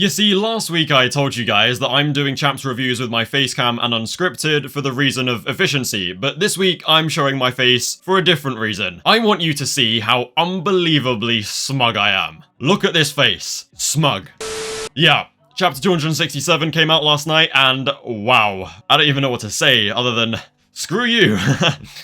You see, last week I told you guys that I'm doing chapter reviews with my face cam and unscripted for the reason of efficiency, but this week I'm showing my face for a different reason. I want you to see how unbelievably smug I am. Look at this face. Smug. Yeah. Chapter 267 came out last night, and wow. I don't even know what to say other than, screw you.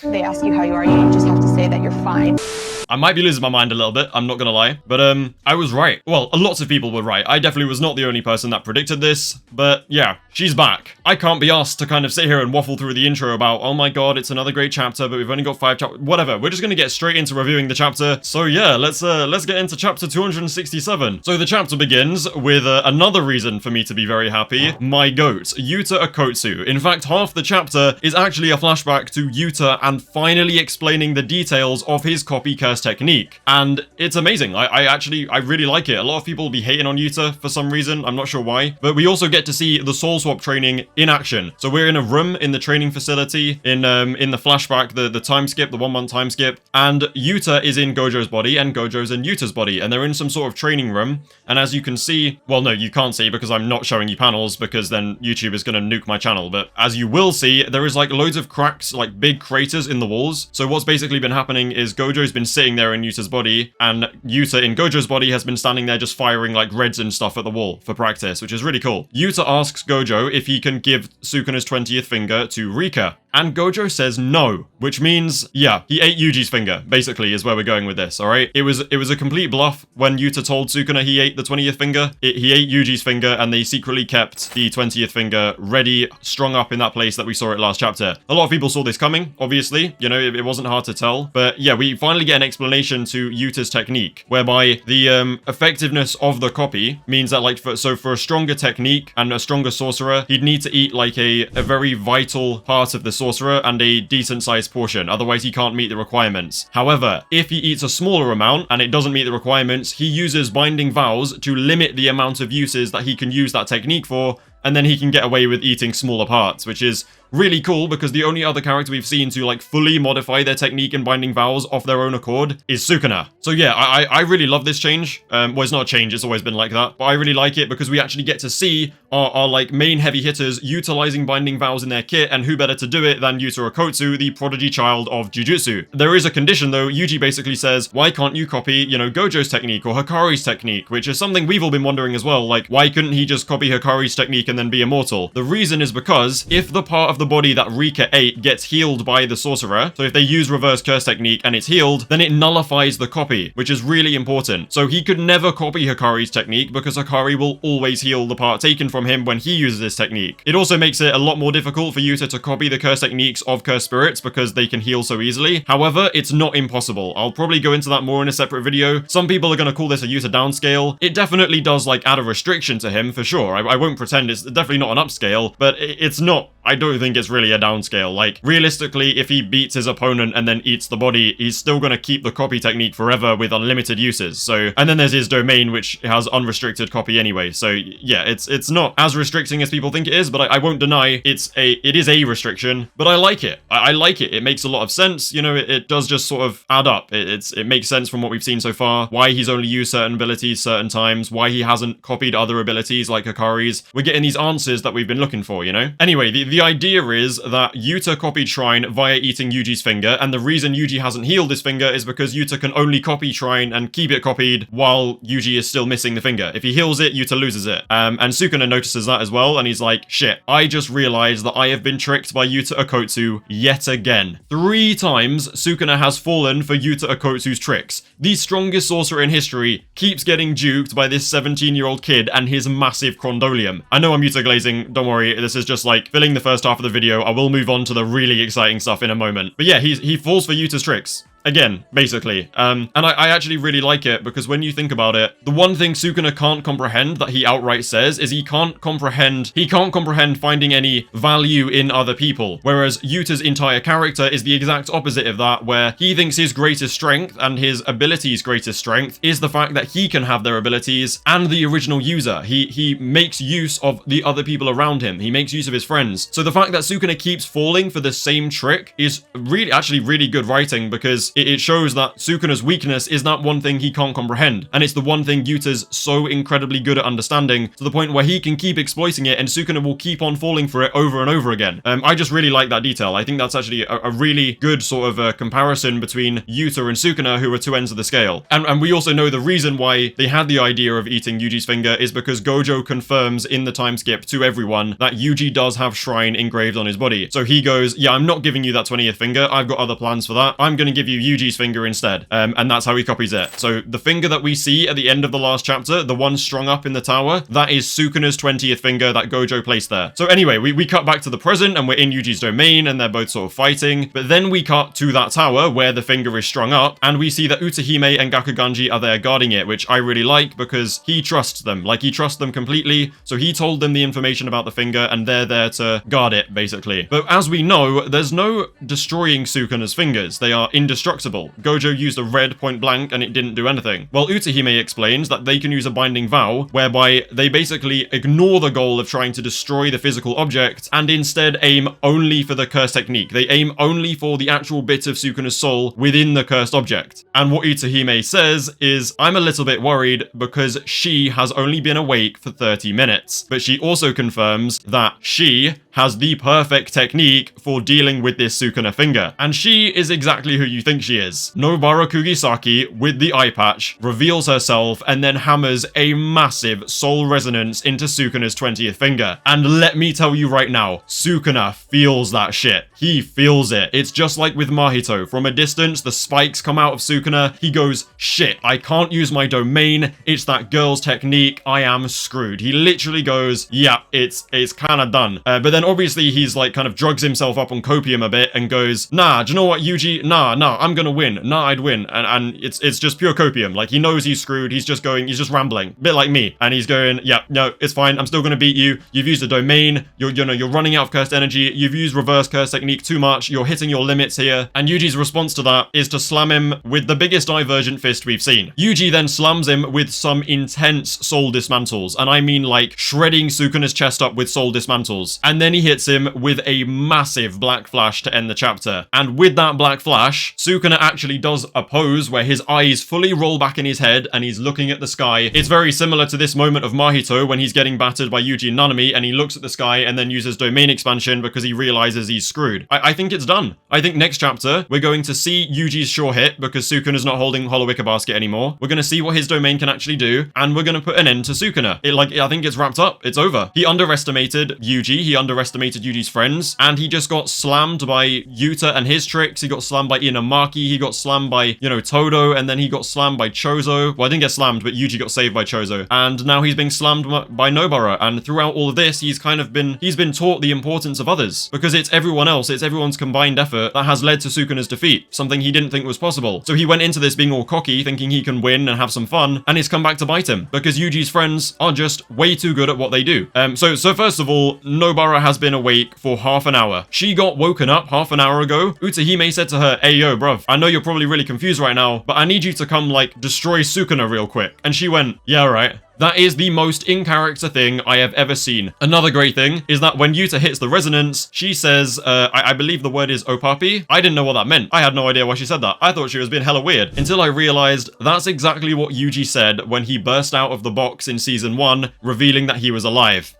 They ask you how you are, you just have to say that you're fine. I might be losing my mind a little bit, I'm not gonna lie, but I was right. Well, lots of people were right. I definitely was not the only person that predicted this, but yeah, she's back. I can't be asked to kind of sit here and waffle through the intro about, oh my god, it's another great chapter, but we've only got 5 chapters, whatever. We're just gonna get straight into reviewing the chapter. So yeah, let's get into chapter 267. So the chapter begins with another reason for me to be very happy. My goat, Yuta Okotsu. In fact, half the chapter is actually a flashback to Yuta and finally explaining the details of his copy curse technique, and it's amazing. I really like it. A lot of people will be hating on Yuta for some reason, I'm not sure why, but we also get to see the soul swap training in action. So we're in a room in the training facility in the flashback, the time skip, the 1 month time skip, and Yuta is in Gojo's body and Gojo's in Yuta's body, and they're in some sort of training room, and as you can see, well no, you can't see because I'm not showing you panels because then YouTube is gonna nuke my channel, but as you will see, there is like loads of cracks, like big craters in the walls. So what's basically been happening is Gojo's been sitting there in Yuta's body, and Yuta in Gojo's body has been standing there just firing like reds and stuff at the wall for practice, which is really cool. Yuta asks Gojo if he can give Sukuna's 20th finger to Rika, and Gojo says no, which means, yeah, he ate Yuji's finger, basically, is where we're going with this, alright? It was a complete bluff when Yuta told Sukuna he ate the 20th finger. He ate Yuji's finger, and they secretly kept the 20th finger ready, strung up in that place that we saw it last chapter. A lot of people saw this coming, obviously, you know, it wasn't hard to tell, but yeah, we finally get an explanation to Yuta's technique, whereby the effectiveness of the copy means that, like, for a stronger technique and a stronger sorcerer, he'd need to eat, like, a very vital part of the sorcerer and a decent sized portion, otherwise he can't meet the requirements. However, if he eats a smaller amount and it doesn't meet the requirements, he uses binding vows to limit the amount of uses that he can use that technique for, and then he can get away with eating smaller parts, which is really cool because the only other character we've seen to like fully modify their technique in binding vows off their own accord is Sukuna. So yeah, I really love this change. Well, it's not a change, it's always been like that, but I really like it because we actually get to see our like main heavy hitters utilizing binding vows in their kit, and who better to do it than Yuta Okotsu, the prodigy child of Jujutsu. There is a condition though. Yuji basically says, why can't you copy, you know, Gojo's technique or Hakari's technique, which is something we've all been wondering as well, like why couldn't he just copy Hakari's technique and then be immortal? The reason is because if the part of the body that Rika ate gets healed by the sorcerer, so if they use reverse curse technique and it's healed, then it nullifies the copy, which is really important. So he could never copy Hakari's technique because Hakari will always heal the part taken from him when he uses this technique. It also makes it a lot more difficult for Yuta to copy the curse techniques of cursed spirits because they can heal so easily. However, it's not impossible. I'll probably go into that more in a separate video. Some people are going to call this a Yuta downscale. It definitely does like add a restriction to him for sure. I won't pretend it's definitely not an upscale, but it's not. I don't think it's really a downscale. Like, realistically, if he beats his opponent and then eats the body, he's still gonna keep the copy technique forever with unlimited uses. So, and then there's his domain, which has unrestricted copy anyway. So, yeah, it's not as restricting as people think it is, but I won't deny it is a restriction, but I like it. I like it. It makes a lot of sense. You know, it does just sort of add up. It makes sense from what we've seen so far, why he's only used certain abilities certain times, why he hasn't copied other abilities like Hakari's. We're getting these answers that we've been looking for, you know? Anyway, the idea is that Yuta copied Shrine via eating Yuji's finger, and the reason Yuji hasn't healed his finger is because Yuta can only copy Shrine and keep it copied while Yuji is still missing the finger. If he heals it, Yuta loses it. And Sukuna notices that as well, and he's like, shit, I just realized that I have been tricked by Yuta Okotsu yet again. 3 times Sukuna has fallen for Yuta Okotsu's tricks. The strongest sorcerer in history keeps getting duped by this 17-year-old kid and his massive Crondolium. I know I'm Yuta glazing, don't worry, this is just like filling the first half of the video. I will move on to the really exciting stuff in a moment. But yeah, he falls for Yuta's tricks. Again, basically. And I actually really like it because when you think about it, the one thing Sukuna can't comprehend that he outright says is he can't comprehend finding any value in other people. Whereas Yuta's entire character is the exact opposite of that, where he thinks his greatest strength and his abilities' greatest strength is the fact that he can have their abilities and the original user. He makes use of the other people around him. He makes use of his friends. So the fact that Sukuna keeps falling for the same trick is really, actually really good writing, because it shows that Sukuna's weakness is that one thing he can't comprehend, and it's the one thing Yuta's so incredibly good at understanding, to the point where he can keep exploiting it and Sukuna will keep on falling for it over and over again. I just really like that detail. I think that's actually a really good sort of comparison between Yuta and Sukuna, who are two ends of the scale. And we also know the reason why they had the idea of eating Yuji's finger is because Gojo confirms in the time skip to everyone that Yuji does have Shrine engraved on his body. So he goes, yeah, I'm not giving you that 20th finger. I've got other plans for that. I'm going to give you Yuji's finger instead. And that's how he copies it. So the finger that we see at the end of the last chapter, the one strung up in the tower, that is Sukuna's 20th finger that Gojo placed there. So anyway, we cut back to the present and we're in Yuji's domain and they're both sort of fighting. But then we cut to that tower where the finger is strung up and we see that Utahime and Gakuganji are there guarding it, which I really like because he trusts them. Like, he trusts them completely. So he told them the information about the finger and they're there to guard it, basically. But as we know, there's no destroying Sukuna's fingers. They are indestructible. Gojo used a red point blank and it didn't do anything. Well, Utahime explains that they can use a binding vow whereby they basically ignore the goal of trying to destroy the physical object and instead aim only for the curse technique. They aim only for the actual bit of Sukuna's soul within the cursed object. And what Utahime says is, I'm a little bit worried because she has only been awake for 30 minutes. But she also confirms that she has the perfect technique for dealing with this Sukuna finger. And she is exactly who you think she is. Nobara Kugisaki, with the eye patch, reveals herself and then hammers a massive soul resonance into Sukuna's 20th finger. And let me tell you right now, Sukuna feels that shit. He feels it. It's just like with Mahito. From a distance, the spikes come out of Sukuna. He goes, shit, I can't use my domain. It's that girl's technique. I am screwed. He literally goes, yeah, it's kind of done. But then obviously he's like kind of drugs himself up on copium a bit and goes, nah, do you know what, Yuji? Nah, I'm gonna win. Nah, I'd win. And it's just pure copium. Like, he knows he's screwed. He's just rambling. A bit like me. And he's going, yeah, no, it's fine. I'm still gonna beat you. You've used a domain. You're running out of cursed energy. You've used reverse curse technique too much. You're hitting your limits here. And Yuji's response to that is to slam him with the biggest divergent fist we've seen. Yuji then slams him with some intense soul dismantles. And I mean like shredding Sukuna's chest up with soul dismantles. And then he hits him with a massive black flash to end the chapter. And with that black flash, Sukuna actually does a pose where his eyes fully roll back in his head and he's looking at the sky. It's very similar to this moment of Mahito when he's getting battered by Yuji and Nanami and he looks at the sky and then uses domain expansion because he realizes he's screwed. I think it's done. I think next chapter, we're going to see Yuji's sure hit because Sukuna's not holding Hollow Wicker Basket anymore. We're going to see what his domain can actually do and we're going to put an end to Sukuna. I think it's wrapped up. It's over. He underestimated Yuji. He underestimated Yuji's friends and he just got slammed by Yuta and his tricks. He got slammed by Inamaki. He got slammed by, Todo, and then he got slammed by Choso. Well, I didn't get slammed, but Yuji got saved by Choso. And now he's being slammed by Nobara. And throughout all of this, he's been taught the importance of others because it's everyone else. It's everyone's combined effort that has led to Sukuna's defeat, something he didn't think was possible. So he went into this being all cocky, thinking he can win and have some fun, and it's come back to bite him because Yuji's friends are just way too good at what they do. So first of all, Nobara has been awake for half an hour. She got woken up half an hour ago. Utahime said to her, hey yo, bruv, I know you're probably really confused right now, but I need you to come destroy Sukuna real quick. And she went, yeah, right. That is the most in-character thing I have ever seen. Another great thing is that when Yuta hits the resonance, she says, I believe the word is opapi. I didn't know what that meant. I had no idea why she said that. I thought she was being hella weird until I realized that's exactly what Yuji said when he burst out of the box in season 1, revealing that he was alive.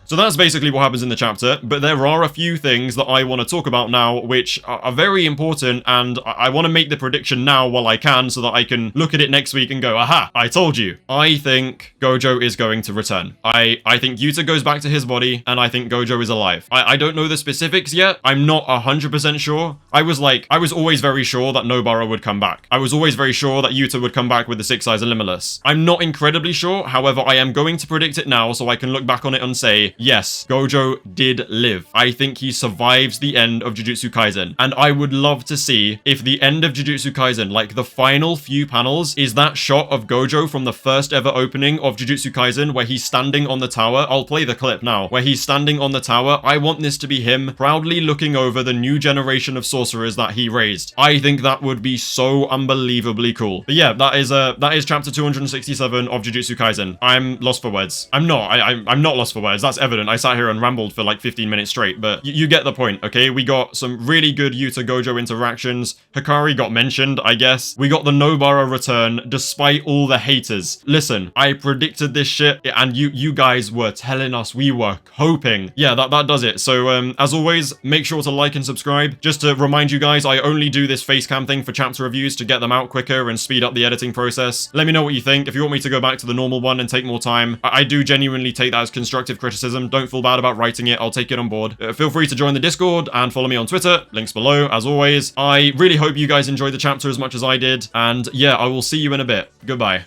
So that's basically what happens in the chapter, but there are a few things that I want to talk about now which are very important, and I want to make the prediction now while I can so that I can look at it next week and go, aha, I told you. I think Gojo is going to return. I think Yuta goes back to his body, and I think Gojo is alive. I don't know the specifics yet. I'm not 100% sure. I was always very sure that Nobara would come back. I was always very sure that Yuta would come back with the Six Eyes and Limitless. I'm not incredibly sure, however, I am going to predict it now so I can look back on it and say, yes, Gojo did live. I think he survives the end of Jujutsu Kaisen. And I would love to see if the end of Jujutsu Kaisen, the final few panels, is that shot of Gojo from the first ever opening of Jujutsu Kaisen where he's standing on the tower. I'll play the clip now. Where he's standing on the tower. I want this to be him proudly looking over the new generation of sorcerers that he raised. I think that would be so unbelievably cool. But yeah, that is chapter 267 of Jujutsu Kaisen. I'm lost for words. I'm not lost for words. That's evident. I sat here and rambled for like 15 minutes straight, but you get the point, okay? We got some really good Yuta Gojo interactions. Hakari got mentioned, I guess. We got the Nobara return, despite all the haters. Listen, I predicted this shit, and you guys were telling us, we were hoping. Yeah, that does it. So, as always, make sure to like and subscribe. Just to remind you guys, I only do this face cam thing for chapter reviews to get them out quicker and speed up the editing process. Let me know what you think. If you want me to go back to the normal one and take more time, I do genuinely take that as constructive criticism. Don't feel bad about writing it. I'll take it on board. Feel free to join the Discord and follow me on Twitter. Links below, as always. I really hope you guys enjoyed the chapter as much as I did. And yeah, I will see you in a bit. Goodbye.